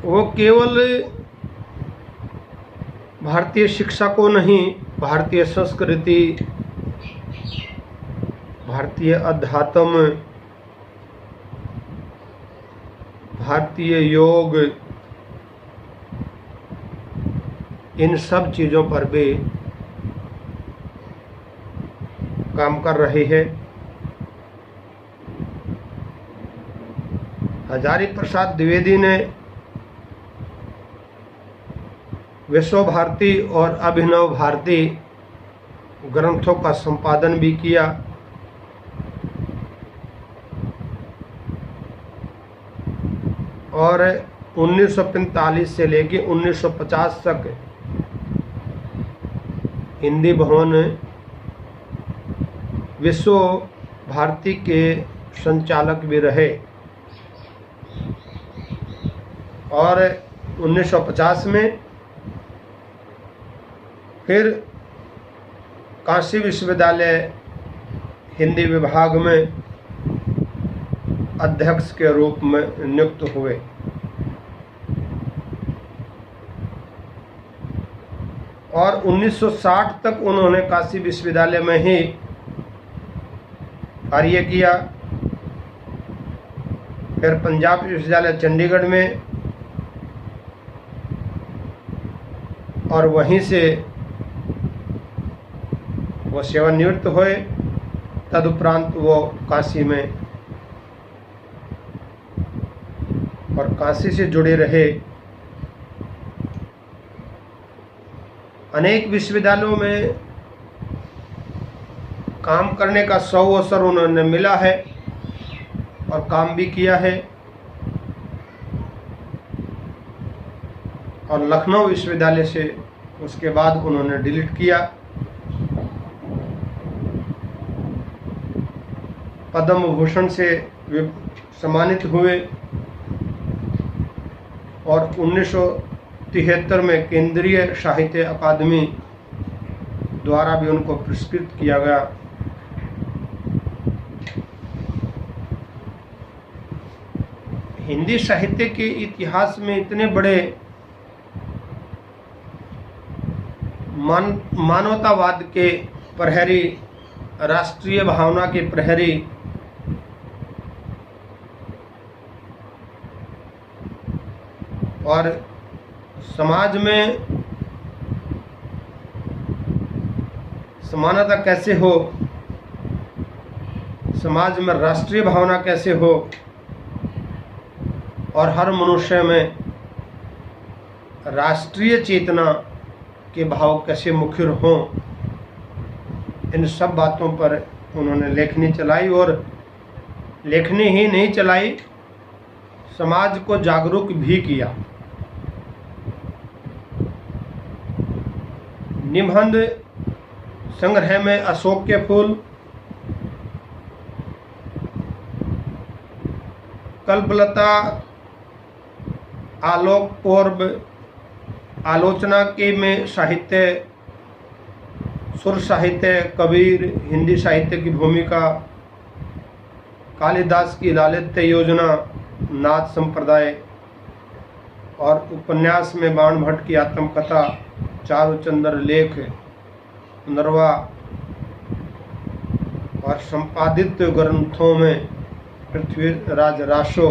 वो केवल भारतीय शिक्षा को नहीं, भारतीय संस्कृति, भारतीय अध्यात्म, भारतीय योग, इन सब चीज़ों पर भी काम कर रही है। हजारी प्रसाद द्विवेदी ने विश्व भारती और अभिनव भारती ग्रंथों का संपादन भी किया। और 1945 से लेकर 1950 तक हिंदी भवन विश्व भारती के संचालक भी रहे। और 1950 में फिर काशी विश्वविद्यालय हिंदी विभाग में अध्यक्ष के रूप में नियुक्त हुए। और 1960 तक उन्होंने काशी विश्वविद्यालय में ही कार्य किया। फिर पंजाब विश्वविद्यालय चंडीगढ़ में, और वहीं से वो सेवानिवृत्त हुए। तदुपरांत वो काशी में और काशी से जुड़े रहे। अनेक विश्वविद्यालयों में काम करने का अवसर उन्होंने मिला है और काम भी किया है। और लखनऊ विश्वविद्यालय से उसके बाद उन्होंने डिलीट किया। पद्म भूषण से सम्मानित हुए और 1973 में केंद्रीय साहित्य अकादमी द्वारा भी उनको पुरस्कृत किया गया। हिंदी साहित्य के इतिहास में इतने बड़े मानवतावाद के प्रहरी, राष्ट्रीय भावना के प्रहरी, और समाज में समानता कैसे हो, समाज में राष्ट्रीय भावना कैसे हो, और हर मनुष्य में राष्ट्रीय चेतना के भाव कैसे मुखर हों, इन सब बातों पर उन्होंने लेखनी चलाई। और लेखनी ही नहीं चलाई, समाज को जागरूक भी किया। निबंध संग्रह में अशोक के फूल, कल्पलता, आलोक पर्व, आलोचना के में साहित्य, सुर साहित्य, कबीर, हिंदी साहित्य की भूमिका, कालिदास की लालित्य योजना, नाथ संप्रदाय, और उपन्यास में बाण भट्ट की आत्मकथा, चारुचंद्र लेख, नरवा, और संपादित ग्रंथों में पृथ्वीराज रासो,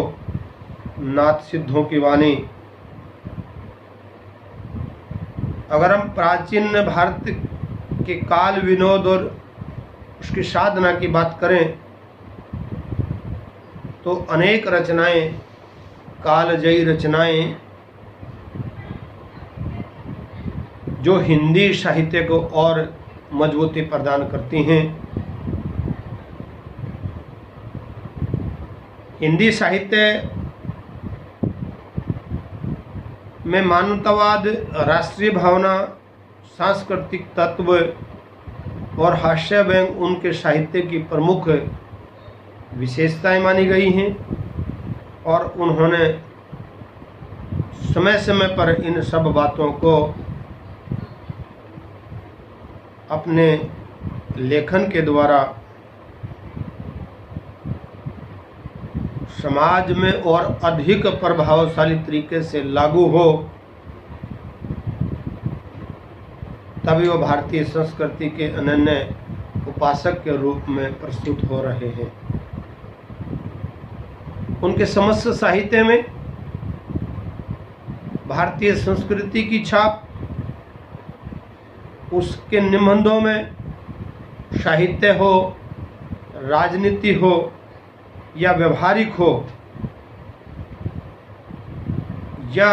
नाथ सिद्धों की वाणी। अगर हम प्राचीन भारत के काल विनोद और उसकी साधना की बात करें तो अनेक रचनाएं, कालजयी रचनाएं, जो हिंदी साहित्य को और मजबूती प्रदान करती हैं। हिंदी साहित्य में मानवतावाद, राष्ट्रीय भावना, सांस्कृतिक तत्व और हास्य व्यंग उनके साहित्य की प्रमुख विशेषताएं मानी गई हैं। और उन्होंने समय समय पर इन सब बातों को अपने लेखन के द्वारा समाज में और अधिक प्रभावशाली तरीके से लागू हो, तभी वो भारतीय संस्कृति के अनन्य उपासक के रूप में प्रस्तुत हो रहे हैं। उनके समस्त साहित्य में भारतीय संस्कृति की छाप, उसके निबंधों में साहित्य हो, राजनीति हो या व्यवहारिक हो या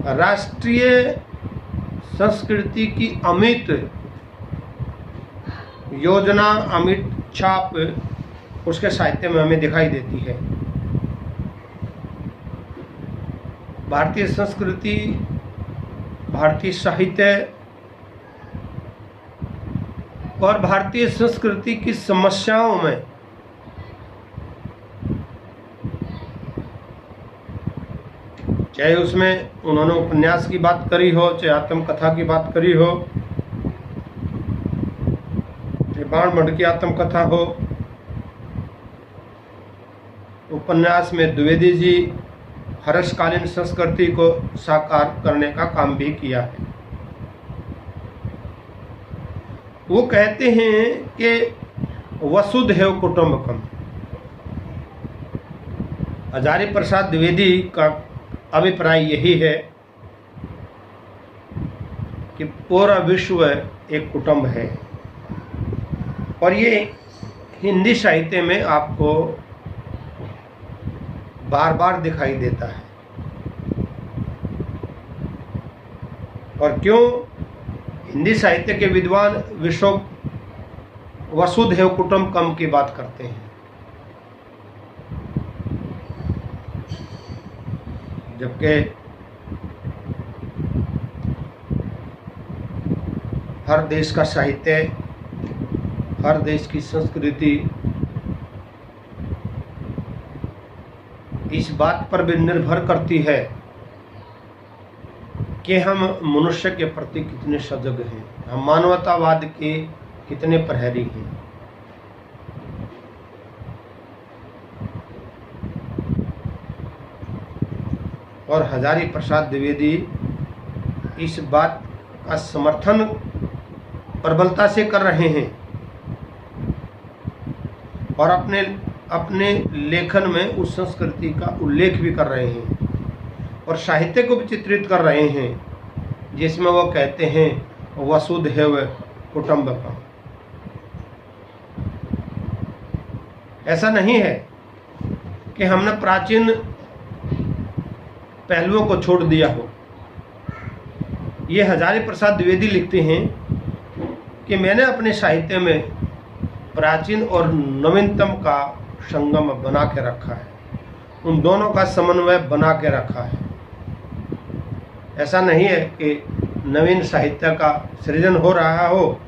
राष्ट्रीय संस्कृति की अमिट योजना, अमिट छाप उसके साहित्य में हमें दिखाई देती है। भारतीय संस्कृति, भारतीय साहित्य और भारतीय संस्कृति की समस्याओं में चाहे उसमें उन्होंने उपन्यास की बात करी हो, चाहे आत्मकथा की बात करी हो, चाहे बाणभट्ट की आत्मकथा हो, उपन्यास में द्विवेदी जी हर्षकालीन संस्कृति को साकार करने का काम भी किया है। वो कहते हैं कि वसुधैव कुटुंबकम। हजारी प्रसाद द्विवेदी का अभिप्राय यही है कि पूरा विश्व एक कुटुंब है, और ये हिंदी साहित्य में आपको बार बार दिखाई देता है। और क्यों हिंदी साहित्य के विद्वान विश्व वसुधैव कुटुंबकम की बात करते हैं, जबकि हर देश का साहित्य, हर देश की संस्कृति इस बात पर भी निर्भर करती है कि हम मनुष्य के प्रति कितने सजग हैं, हम मानवतावाद के कितने प्रहरी हैं। और हजारी प्रसाद द्विवेदी इस बात का समर्थन प्रबलता से कर रहे हैं और अपने लेखन में उस संस्कृति का उल्लेख भी कर रहे हैं और साहित्य को भी चित्रित कर रहे हैं, जिसमें वो कहते हैं वसुधैव कुटुंबकम। ऐसा नहीं है कि हमने प्राचीन पहलुओं को छोड़ दिया हो। ये हजारी प्रसाद द्विवेदी लिखते हैं कि मैंने अपने साहित्य में प्राचीन और नवीनतम का संगम बना के रखा है, उन दोनों का समन्वय बना के रखा है। ऐसा नहीं है कि नवीन साहित्य का सृजन हो रहा हो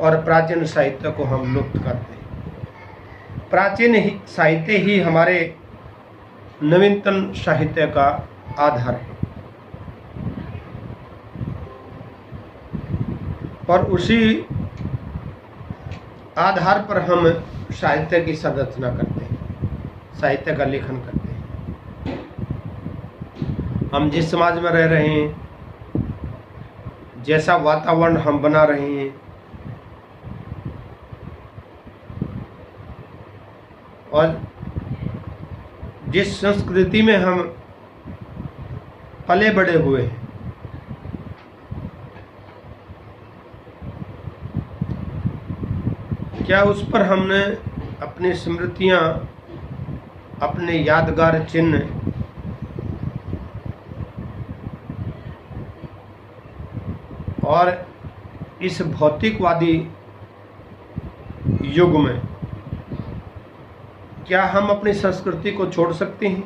और प्राचीन साहित्य को हम लुप्त कर दें। प्राचीन साहित्य ही हमारे नवीनतम साहित्य का आधार है और उसी आधार पर हम साहित्य की संरचना करते हैं, साहित्य का लेखन करते हैं। हम जिस समाज में रह रहे हैं, जैसा वातावरण हम बना रहे हैं और जिस संस्कृति में हम पले बड़े हुए हैं, क्या उस पर हमने अपनी स्मृतियां, अपने यादगार चिन्ह और इस भौतिकवादी युग में क्या हम अपनी संस्कृति को छोड़ सकते हैं?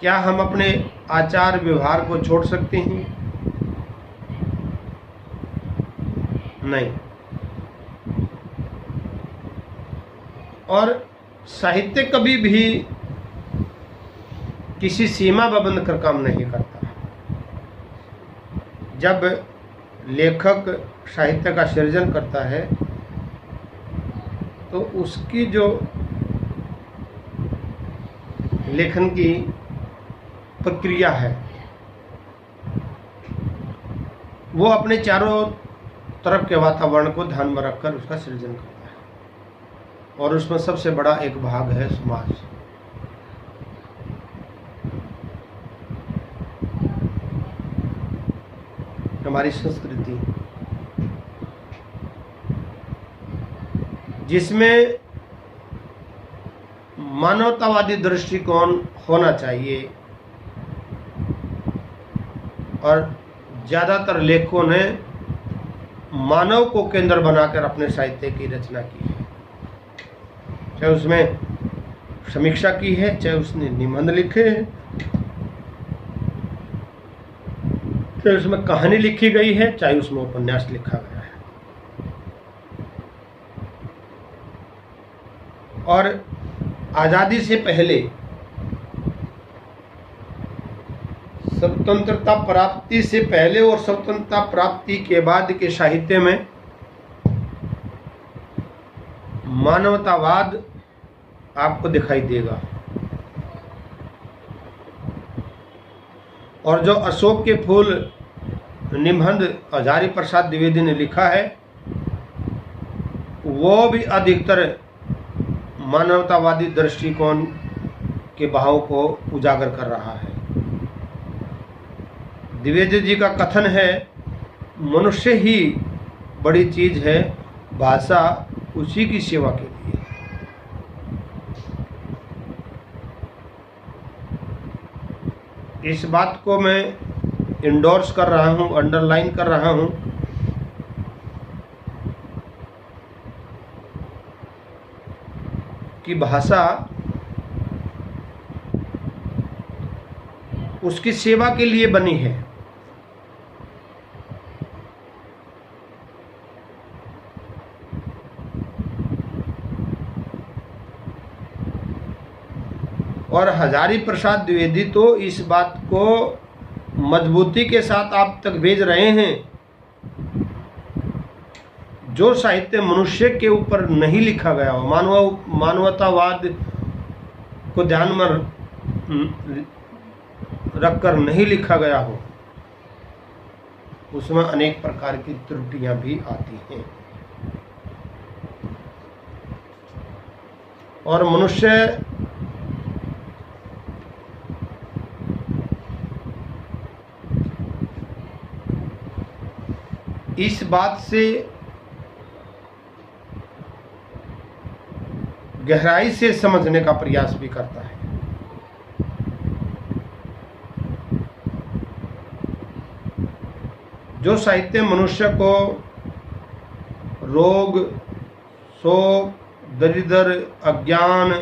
क्या हम अपने आचार व्यवहार को छोड़ सकते हैं? नहीं। और साहित्य कभी भी किसी सीमा पाबंद कर काम नहीं करता। जब लेखक साहित्य का सृजन करता है तो उसकी जो लेखन की प्रक्रिया है, वो अपने चारों तरफ के वातावरण को ध्यान में रखकर उसका सृजन करता है। और उसमें सबसे बड़ा एक भाग है समाज। हमारी संस्कृति, जिसमें मानवतावादी दृष्टिकोण होना चाहिए, और ज्यादातर लेखकों ने मानव को केंद्र बनाकर अपने साहित्य की रचना की है। चाहे उसमें समीक्षा की है, चाहे उसने निबंध लिखे हैं, चाहे उसमें कहानी लिखी गई है, चाहे उसमें उपन्यास लिखा गया है। और आजादी से पहले, स्वतंत्रता प्राप्ति से पहले और स्वतंत्रता प्राप्ति के बाद के साहित्य में मानवतावाद आपको दिखाई देगा। और जो अशोक के फूल निबंध हजारी प्रसाद द्विवेदी ने लिखा है, वो भी अधिकतर मानवतावादी दृष्टिकोण के भाव को उजागर कर रहा है। द्विवेदी जी का कथन है, मनुष्य ही बड़ी चीज है, भाषा उसी की सेवा के लिए। इस बात को मैं इंडोर्स कर रहा हूं, अंडरलाइन कर रहा हूं कि भाषा उसकी सेवा के लिए बनी है। और हजारी प्रसाद द्विवेदी तो इस बात को मजबूती के साथ आप तक भेज रहे हैं, जो साहित्य मनुष्य के ऊपर नहीं लिखा गया हो, मानवतावाद को ध्यान में रखकर नहीं लिखा गया हो, उसमें अनेक प्रकार की त्रुटियां भी आती हैं। और मनुष्य इस बात से गहराई से समझने का प्रयास भी करता है। जो साहित्य मनुष्य को रोग, शोक, दरिद्र, अज्ञान,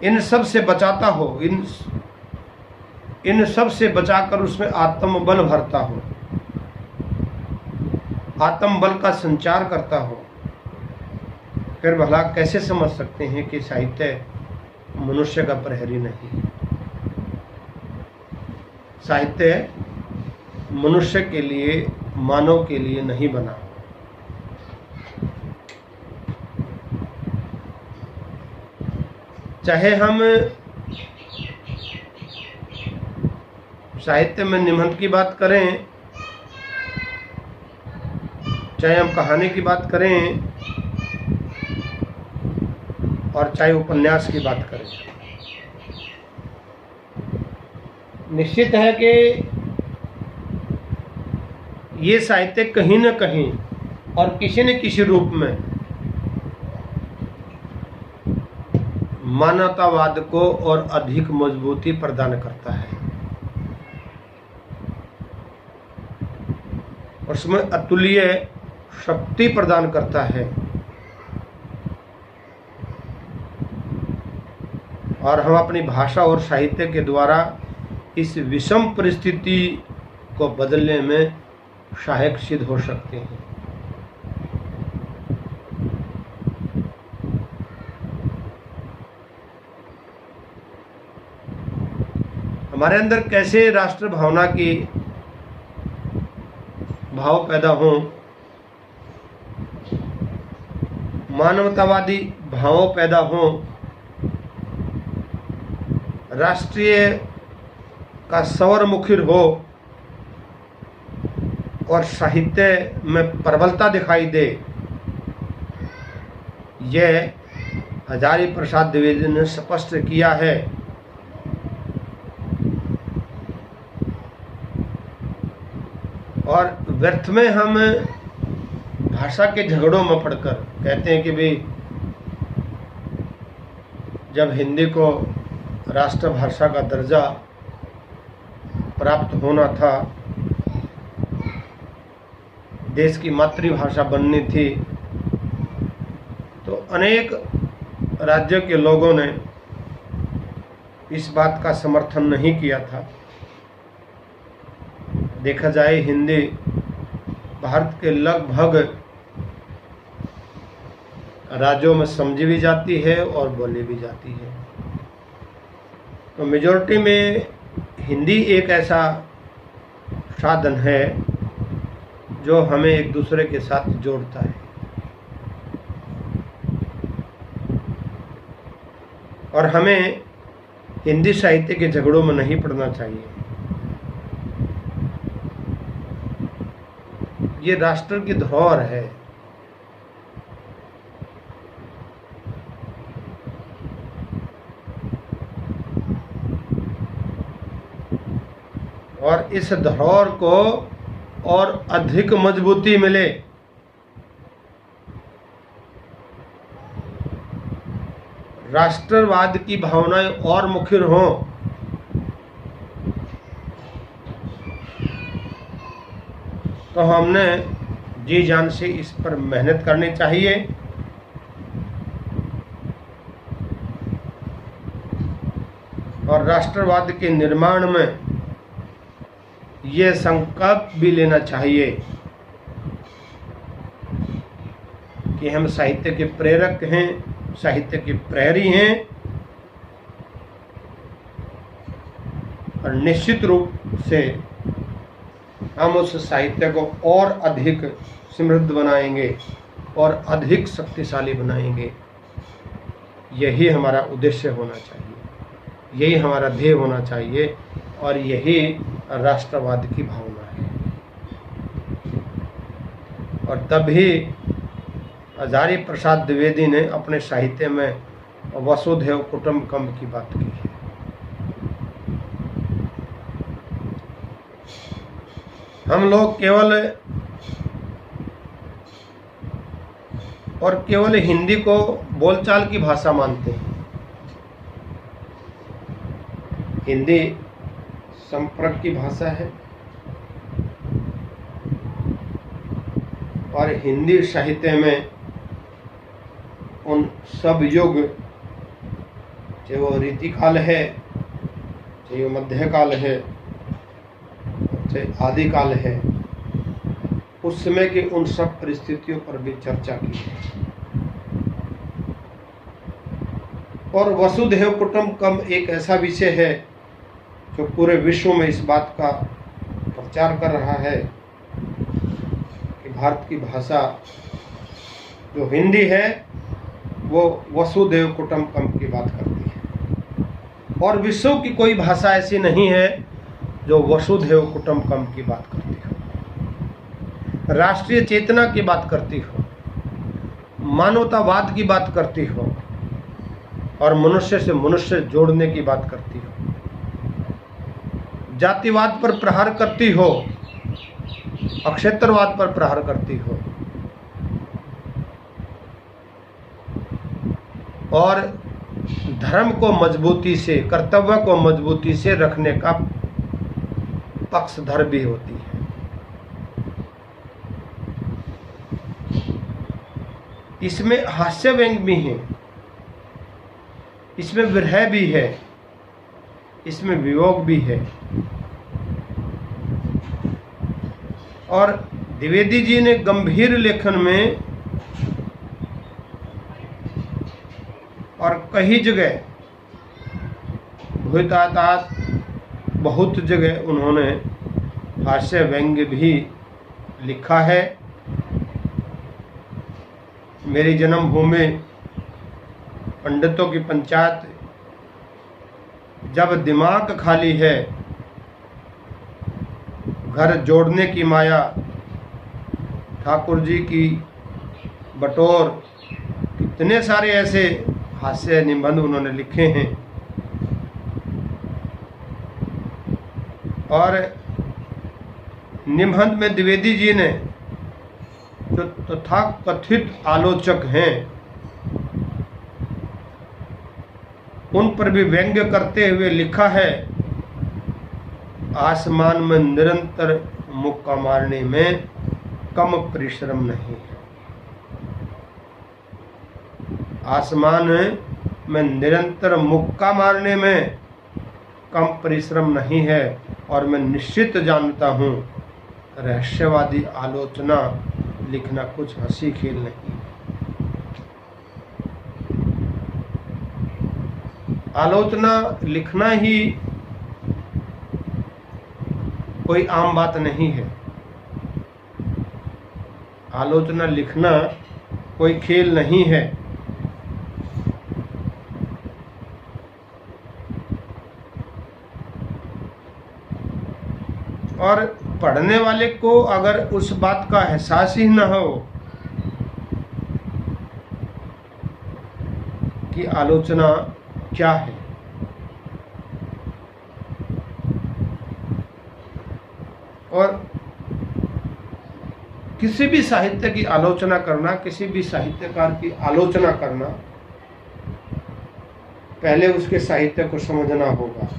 इन सब से बचाता हो, इन सब से बचाकर उसमें आत्मबल भरता हो, आत्मबल का संचार करता हो, फिर भला कैसे समझ सकते हैं कि साहित्य मनुष्य का प्रहरी नहीं। साहित्य मनुष्य के लिए, मानव के लिए नहीं बना। चाहे हम साहित्य में निबंध की बात करें, चाहे हम कहानी की बात करें, और चाहे उपन्यास की बात करें, निश्चित है कि ये साहित्य कहीं न कहीं और किसी न किसी रूप में मानवतावाद को और अधिक मजबूती प्रदान करता है, उसमें अतुल्य शक्ति प्रदान करता है। और हम अपनी भाषा और साहित्य के द्वारा इस विषम परिस्थिति को बदलने में सहायक सिद्ध हो सकते हैं। हमारे अंदर कैसे राष्ट्र भावना की भाव पैदा हों, मानवतावादी भावों पैदा हों, राष्ट्रीय का स्वर मुखर हो और साहित्य में प्रबलता दिखाई दे, यह हजारी प्रसाद द्विवेदी ने स्पष्ट किया है। और व्यर्थ में हम भाषा के झगड़ों में पड़कर कहते हैं कि भाई जब हिंदी को राष्ट्रभाषा का दर्जा प्राप्त होना था, देश की मातृभाषा बननी थी, तो अनेक राज्यों के लोगों ने इस बात का समर्थन नहीं किया था। देखा जाए हिंदी भारत के लगभग राज्यों में समझी भी जाती है और बोली भी जाती है। तो मेजॉरिटी में हिंदी एक ऐसा साधन है जो हमें एक दूसरे के साथ जोड़ता है। और हमें हिंदी साहित्य के झगड़ों में नहीं पड़ना चाहिए। ये राष्ट्र की धरोहर है। और इस धरोहर को और अधिक मजबूती मिले, राष्ट्रवाद की भावनाएं और मुखर हों, तो हमने जी जान से इस पर मेहनत करनी चाहिए। और राष्ट्रवाद के निर्माण में ये संकल्प भी लेना चाहिए कि हम साहित्य के प्रेरक हैं, साहित्य के प्रहरी हैं, और निश्चित रूप से हम उस साहित्य को और अधिक समृद्ध बनाएंगे और अधिक शक्तिशाली बनाएंगे। यही हमारा उद्देश्य होना चाहिए, यही हमारा ध्येय होना चाहिए, और यही राष्ट्रवाद की भावना है। और तभी हजारी प्रसाद द्विवेदी ने अपने साहित्य में वसुधैव कुटुंबकम की बात की है। हम लोग केवल हिंदी को बोलचाल की भाषा मानते हैं। हिंदी संपर्क की भाषा है और हिंदी साहित्य में उन सब युग, चाहे वो रीतिकाल है, चाहे वो मध्यकाल है, चाहे आदिकाल है, उस समय की उन सब परिस्थितियों पर भी चर्चा की है। और वसुधैव कुटुंबकम एक ऐसा विषय है जो पूरे विश्व में इस बात का प्रचार कर रहा है कि भारत की भाषा जो हिंदी है वो वसुधैव कुटुंबकम की बात करती है। और विश्व की कोई भाषा ऐसी नहीं है जो वसुधैव कुटुंबकम की बात करती हो, राष्ट्रीय चेतना की बात करती हो, मानवतावाद की बात करती हो, और मनुष्य से मनुष्य जोड़ने की बात करती हो, जातिवाद पर प्रहार करती हो, अक्षेत्रवाद पर प्रहार करती हो, और धर्म को मजबूती से, कर्तव्य को मजबूती से रखने का पक्षधर भी होती है। इसमें हास्य व्यंग भी है, इसमें विरह भी है, इसमें वियोग भी है। और द्विवेदी जी ने गंभीर लेखन में और कई जगह बहुत जगह उन्होंने हास्य व्यंग्य भी लिखा है। मेरी जन्मभूमि पंडितों की पंचायत, जब दिमाग खाली है घर जोड़ने की माया, ठाकुर जी की बटोर, कितने सारे ऐसे हास्य निबंध उन्होंने लिखे हैं। और निबंध में द्विवेदी जी ने जो तथाकथित आलोचक हैं उन पर भी व्यंग्य करते हुए लिखा है, आसमान में निरंतर मुक्का मारने में कम परिश्रम नहीं है। आसमान में निरंतर मुक्का मारने में कम परिश्रम नहीं है। और मैं निश्चित जानता हूँ रहस्यवादी आलोचना लिखना कुछ हंसी खेल नहीं। आलोचना लिखना ही कोई आम बात नहीं है। आलोचना लिखना कोई खेल नहीं है। और पढ़ने वाले को अगर उस बात का एहसास ही न हो कि आलोचना क्या है, और किसी भी साहित्य की आलोचना करना, किसी भी साहित्यकार की आलोचना करना, पहले उसके साहित्य को समझना होगा।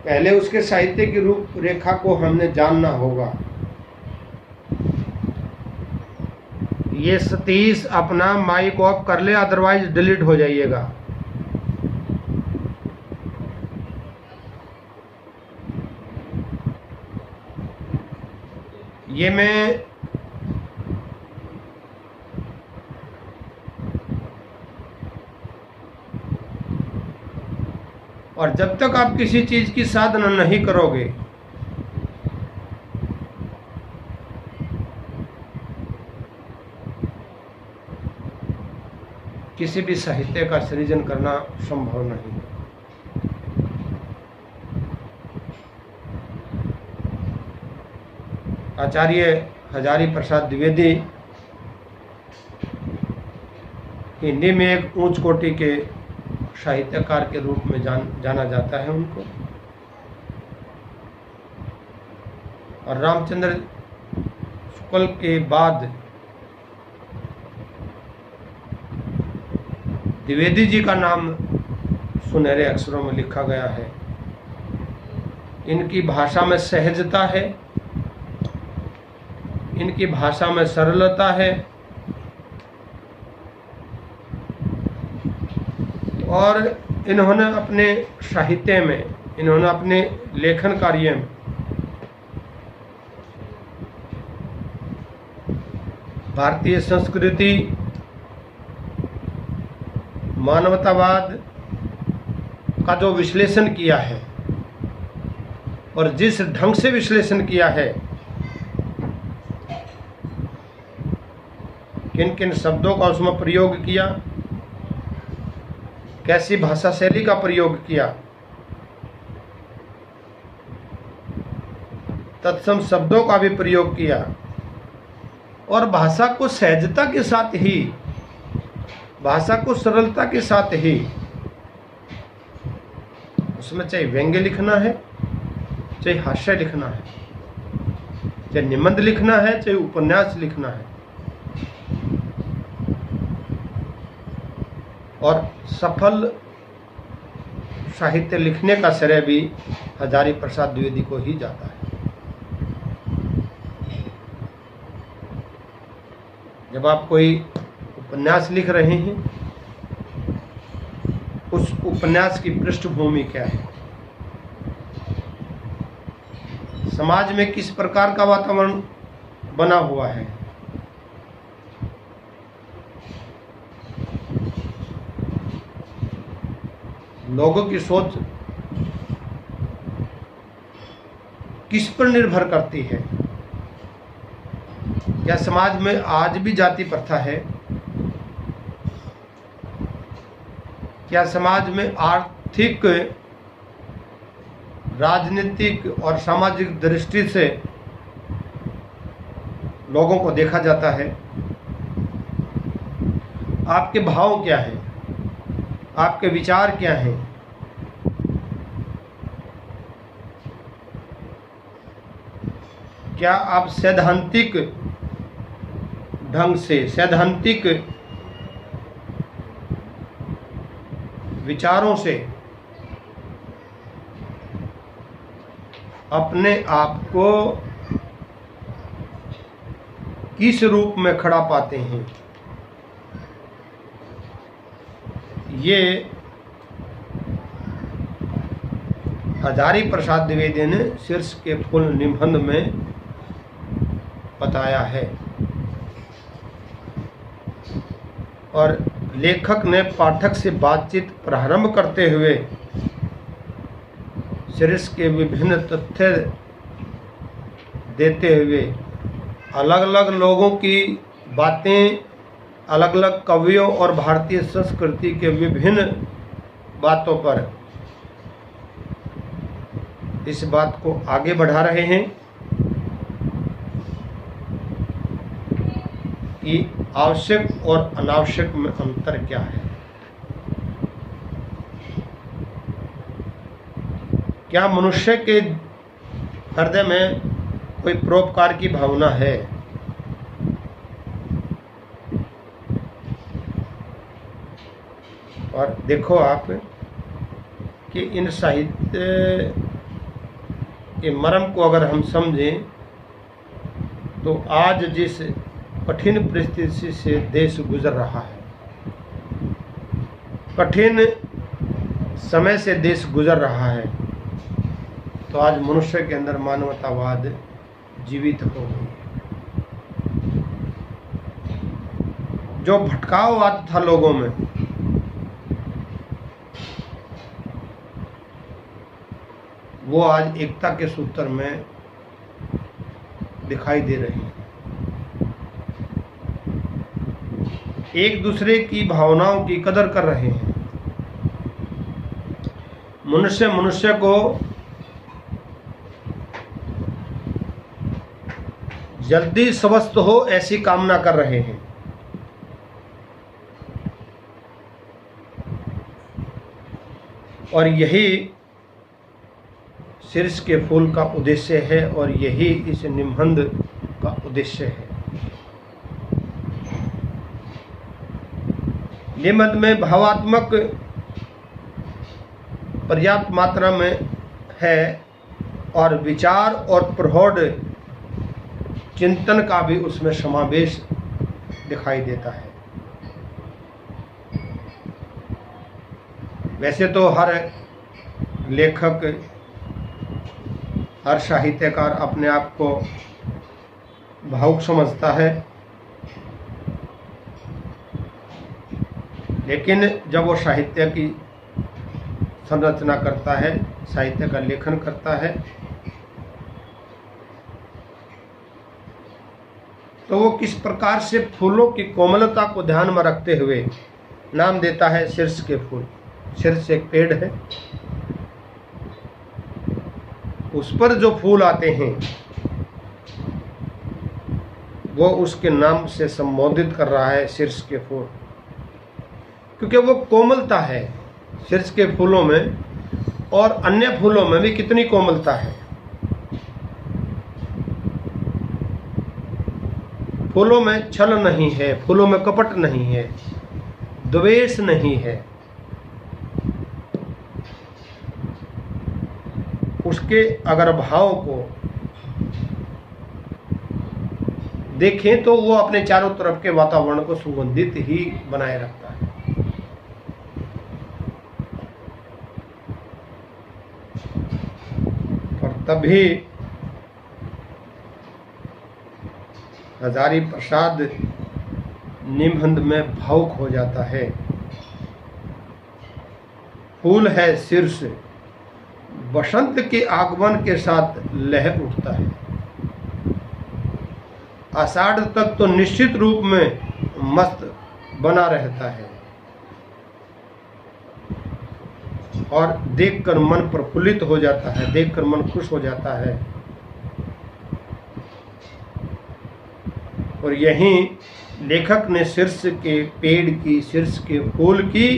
पहले उसके साहित्य की रूपरेखा को हमने जानना होगा। ये सतीश अपना माइक ऑफ कर ले, अदरवाइज डिलीट हो जाइएगा। ये मैं और जब तक आप किसी चीज की साधना नहीं करोगे, किसी भी साहित्य का सृजन करना संभव नहीं। आचार्य हजारी प्रसाद द्विवेदी हिंदी में एक उच्च कोटि के साहित्यकार के रूप में जाना जाता है उनको। और रामचंद्र शुक्ल के बाद द्विवेदी जी का नाम सुनहरे अक्षरों में लिखा गया है। इनकी भाषा में सहजता है, इनकी भाषा में सरलता है, और इन्होंने अपने साहित्य में, इन्होंने अपने लेखन कार्य में भारतीय संस्कृति, मानवतावाद का जो विश्लेषण किया है और जिस ढंग से विश्लेषण किया है, किन किन शब्दों का उसमें प्रयोग किया, कैसी भाषा शैली का प्रयोग किया, तत्सम शब्दों का भी प्रयोग किया, और भाषा को सहजता के साथ ही, भाषा को सरलता के साथ ही, उसमें चाहे व्यंग्य लिखना है, चाहे हास्य लिखना है, चाहे निबंध लिखना है, चाहे उपन्यास लिखना है, और सफल साहित्य लिखने का श्रेय भी हजारी प्रसाद द्विवेदी को ही जाता है। जब आप कोई उपन्यास लिख रहे हैं, उस उपन्यास की पृष्ठभूमि क्या है, समाज में किस प्रकार का वातावरण बना हुआ है, लोगों की सोच किस पर निर्भर करती है, क्या समाज में आज भी जाति प्रथा है? क्या समाज में आर्थिक, राजनीतिक और सामाजिक दृष्टि से लोगों को देखा जाता है? आपके भाव क्या हैं? आपके विचार क्या हैं? क्या आप सैद्धांतिक ढंग से, सैद्धांतिक विचारों से अपने आप को किस रूप में खड़ा पाते हैं? ये हजारी प्रसाद द्विवेदी ने शीर्ष के फूल निबंध में बताया है। और लेखक ने पाठक से बातचीत प्रारंभ करते हुए शीर्ष के विभिन्न तथ्य देते हुए अलग अलग लोगों की बातें, अलग अलग कवियों और भारतीय संस्कृति के विभिन्न बातों पर इस बात को आगे बढ़ा रहे हैं कि आवश्यक और अनावश्यक में अंतर क्या है। क्या मनुष्य के हृदय में कोई परोपकार की भावना है? और देखो आप कि इन साहित्य के मर्म को अगर हम समझें तो आज जिस कठिन परिस्थिति से देश गुजर रहा है, कठिन समय से देश गुजर रहा है, तो आज मनुष्य के अंदर मानवतावाद जीवित हो गई है। जो भटकाववाद था लोगों में, वो आज एकता के सूत्र में दिखाई दे रहे हैं। एक दूसरे की भावनाओं की कदर कर रहे हैं। मनुष्य मनुष्य को जल्दी स्वस्थ हो ऐसी कामना कर रहे हैं। और यही शीर्ष के फूल का उद्देश्य है और यही इस निबंध का उद्देश्य है। निबंध में भावात्मक पर्याप्त मात्रा में है और विचार और प्रौढ़ चिंतन का भी उसमें समावेश दिखाई देता है। वैसे तो हर लेखक, हर साहित्यकार अपने आप को भावुक समझता है, लेकिन जब वो साहित्य की संरचना करता है, साहित्य का लेखन करता है, तो वो किस प्रकार से फूलों की कोमलता को ध्यान में रखते हुए नाम देता है शीर्ष के फूल। शीर्ष एक पेड़ है, उस पर जो फूल आते हैं वो उसके नाम से संबोधित कर रहा है, शीर्ष के फूल, क्योंकि वो कोमलता है शीर्ष के फूलों में। और अन्य फूलों में भी कितनी कोमलता है। फूलों में छल नहीं है, फूलों में कपट नहीं है, द्वेष नहीं है। उसके अगर भाव को देखें तो वो अपने चारों तरफ के वातावरण को सुगंधित ही बनाए रखता है। और तभी हजारी प्रसाद निबंध में भावुक हो जाता है। फूल है शीर्ष, बसंत के आगमन के साथ लह उठता है। आषाढ़ तक तो निश्चित रूप में मस्त बना रहता है और देखकर मन प्रफुल्लित हो जाता है, देखकर मन खुश हो जाता है। और यहीं लेखक ने शीर्ष के पेड़ की, शीर्ष के फूल की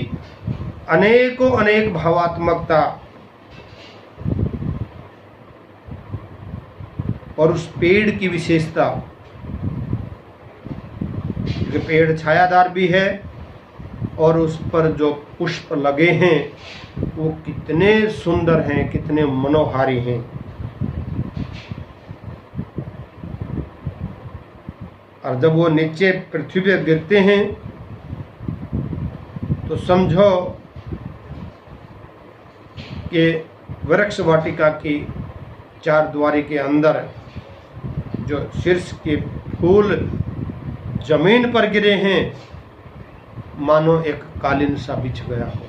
अनेकों अनेक भावात्मकता और उस पेड़ की विशेषता, क्योंकि पेड़ छायादार भी है और उस पर जो पुष्प लगे हैं वो कितने सुंदर हैं, कितने मनोहारी हैं। और जब वो नीचे पृथ्वी पे गिरते हैं तो समझो कि वृक्ष वाटिका की चारद्वारी के अंदर जो शीर्ष के फूल जमीन पर गिरे हैं, मानो एक कालीन सा बिछ गया हो,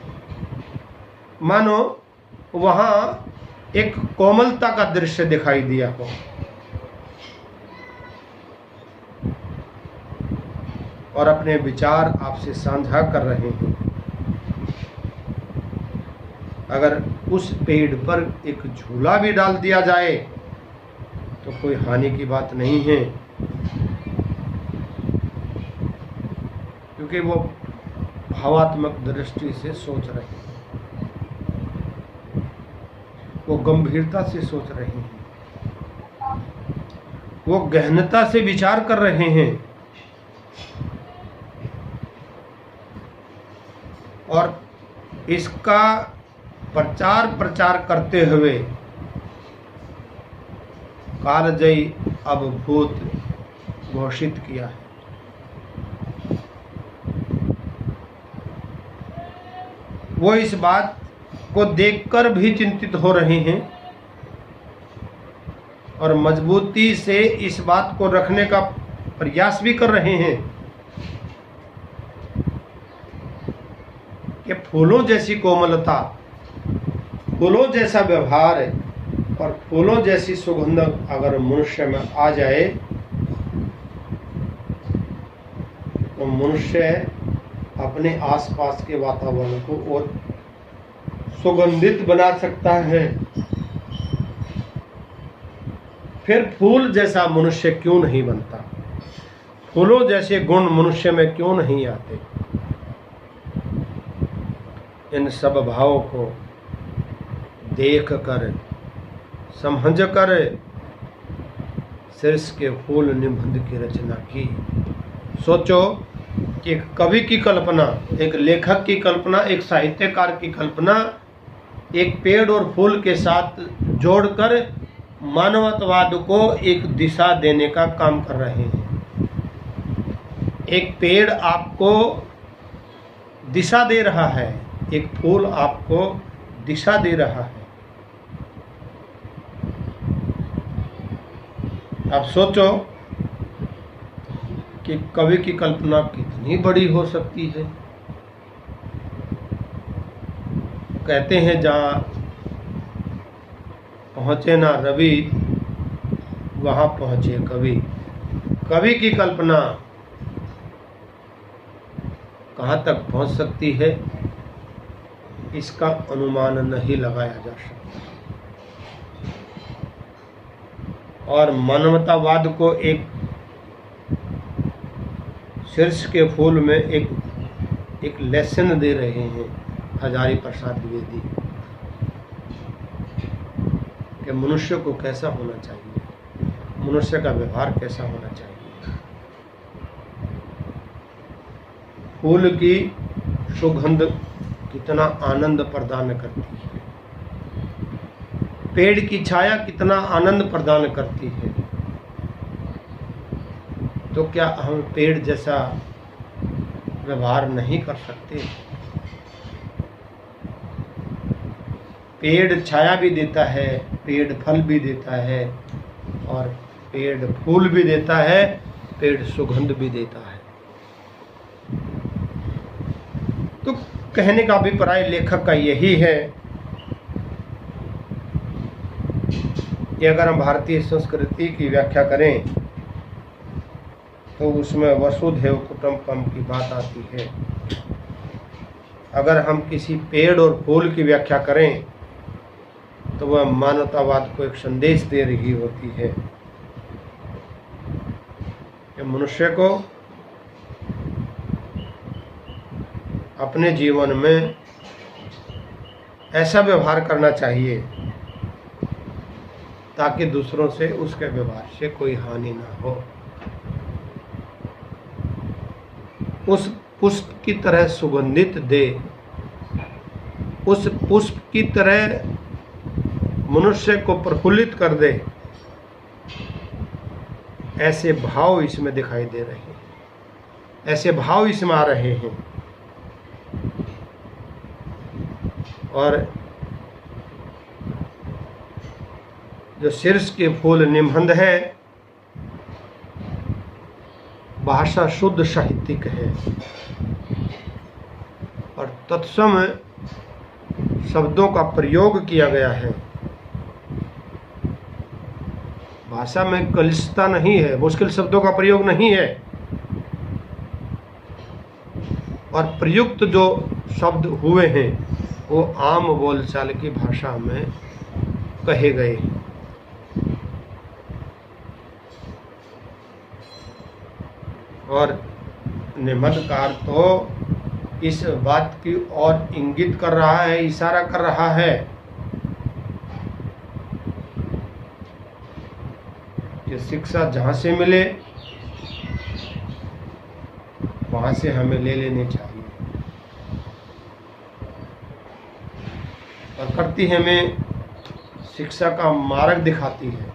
मानो वहां एक कोमलता का दृश्य दिखाई दिया हो। और अपने विचार आपसे साझा कर रहे हैं। अगर उस पेड़ पर एक झूला भी डाल दिया जाए तो कोई हानि की बात नहीं है, क्योंकि वो भावात्मक दृष्टि से सोच रहे हैं, वो गंभीरता से सोच रहे हैं, वो गहनता से विचार कर रहे हैं। और इसका प्रचार करते हुए कालजयी अवभूत घोषित किया है। वो इस बात को देखकर भी चिंतित हो रहे हैं और मजबूती से इस बात को रखने का प्रयास भी कर रहे हैं कि फूलों जैसी कोमलता, फूलों जैसा व्यवहार और फूलों जैसी सुगंध अगर मनुष्य में आ जाए तो मनुष्य अपने आसपास के वातावरण को और सुगंधित बना सकता है। फिर फूल जैसा मनुष्य क्यों नहीं बनता? फूलों जैसे गुण मनुष्य में क्यों नहीं आते? इन सब भावों को देख कर, समझ कर शीर्ष के फूल निबंध की रचना की। सोचो कि एक कवि की कल्पना, एक लेखक की कल्पना, एक साहित्यकार की कल्पना एक पेड़ और फूल के साथ जोड़कर मानवतावाद को एक दिशा देने का काम कर रहे हैं। एक पेड़ आपको दिशा दे रहा है, एक फूल आपको दिशा दे रहा है। आप सोचो कि कवि की कल्पना कितनी बड़ी हो सकती है। कहते हैं जहाँ पहुँचे ना रवि वहाँ पहुँचे कवि। कवि की कल्पना कहाँ तक पहुँच सकती है इसका अनुमान नहीं लगाया जा सकता। और मानवतावाद को एक शीर्ष के फूल में एक लेसन दे रहे हैं हजारी प्रसाद द्विवेदी कि मनुष्य को कैसा होना चाहिए, मनुष्य का व्यवहार कैसा होना चाहिए। फूल की सुगंध कितना आनंद प्रदान करती है, पेड़ की छाया कितना आनंद प्रदान करती है। तो क्या हम पेड़ जैसा व्यवहार नहीं कर सकते? पेड़ छाया भी देता है, पेड़ फल भी देता है और पेड़ फूल भी देता है, पेड़ सुगंध भी देता है। तो कहने का अभिप्राय लेखक का यही है कि अगर हम भारतीय संस्कृति की व्याख्या करें तो उसमें वसुधैव कुटुंबकम की बात आती है। अगर हम किसी पेड़ और फूल की व्याख्या करें तो वह मानवतावाद को एक संदेश दे रही होती है कि मनुष्य को अपने जीवन में ऐसा व्यवहार करना चाहिए ताकि दूसरों से उसके व्यवहार से कोई हानि ना हो। उस पुष्प की तरह सुगंधित दे, उस पुष्प की तरह मनुष्य को प्रफुल्लित कर दे, ऐसे भाव इसमें दिखाई दे रहे हैं, ऐसे भाव इसमें आ रहे हैं। और जो शीर्ष के फूल निबंध है, भाषा शुद्ध साहित्यिक है और तत्सम शब्दों का प्रयोग किया गया है। भाषा में कलिष्ठता नहीं है, मुश्किल शब्दों का प्रयोग नहीं है, और प्रयुक्त जो शब्द हुए हैं वो आम बोलचाल की भाषा में कहे गए। और निबंधकार तो इस बात की ओर इंगित कर रहा है, इशारा कर रहा है कि शिक्षा जहाँ से मिले वहाँ से हमें ले लेनी चाहिए। प्रकृति हमें शिक्षा का मार्ग दिखाती है,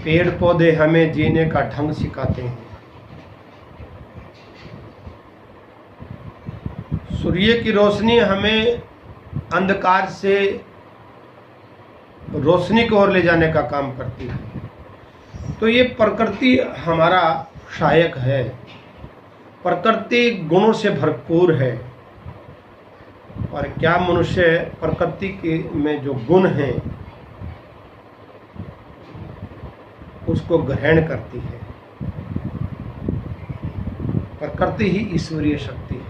पेड़ पौधे हमें जीने का ढंग सिखाते हैं, सूर्य की रोशनी हमें अंधकार से रोशनी की ओर ले जाने का काम करती है। तो ये प्रकृति हमारा सहायक है, प्रकृति गुणों से भरपूर है। और क्या मनुष्य प्रकृति के में जो गुण हैं उसको ग्रहण करती है। प्रकृति ही ईश्वरीय शक्ति है,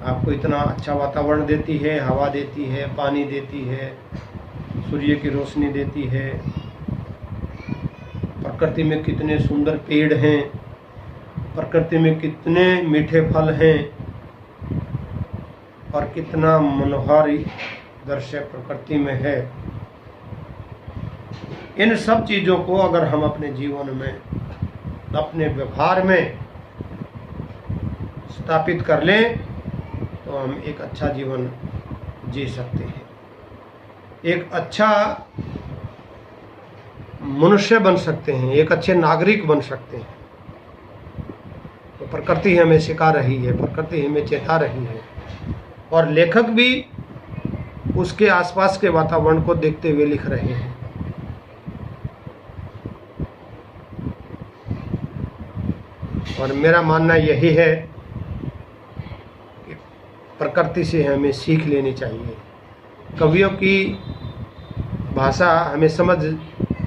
आपको इतना अच्छा वातावरण देती है, हवा देती है, पानी देती है, सूर्य की रोशनी देती है। प्रकृति में कितने सुंदर पेड़ हैं, प्रकृति में कितने मीठे फल हैं और कितना मनोहर दृश्य प्रकृति में है। इन सब चीज़ों को अगर हम अपने जीवन में, अपने व्यवहार में स्थापित कर लें तो हम एक अच्छा जीवन जी सकते हैं, एक अच्छा मनुष्य बन सकते हैं, एक अच्छे नागरिक बन सकते हैं। तो प्रकृति हमें सिखा रही है, प्रकृति हमें चेता रही है, और लेखक भी उसके आसपास के वातावरण को देखते हुए लिख रहे हैं। और मेरा मानना यही है कि प्रकृति से हमें सीख लेनी चाहिए, कवियों की भाषा हमें समझ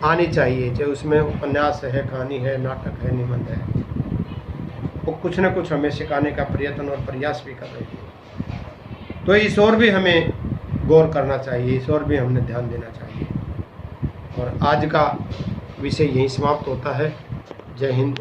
आनी चाहिए, चाहे उसमें उपन्यास है, कहानी है, नाटक है, निबंध है, वो कुछ न कुछ हमें सिखाने का प्रयत्न और प्रयास भी कर रही है। तो इस ओर भी हमें गौर करना चाहिए, इस ओर भी हमने ध्यान देना चाहिए। और आज का विषय यहीं समाप्त होता है। जय हिंद।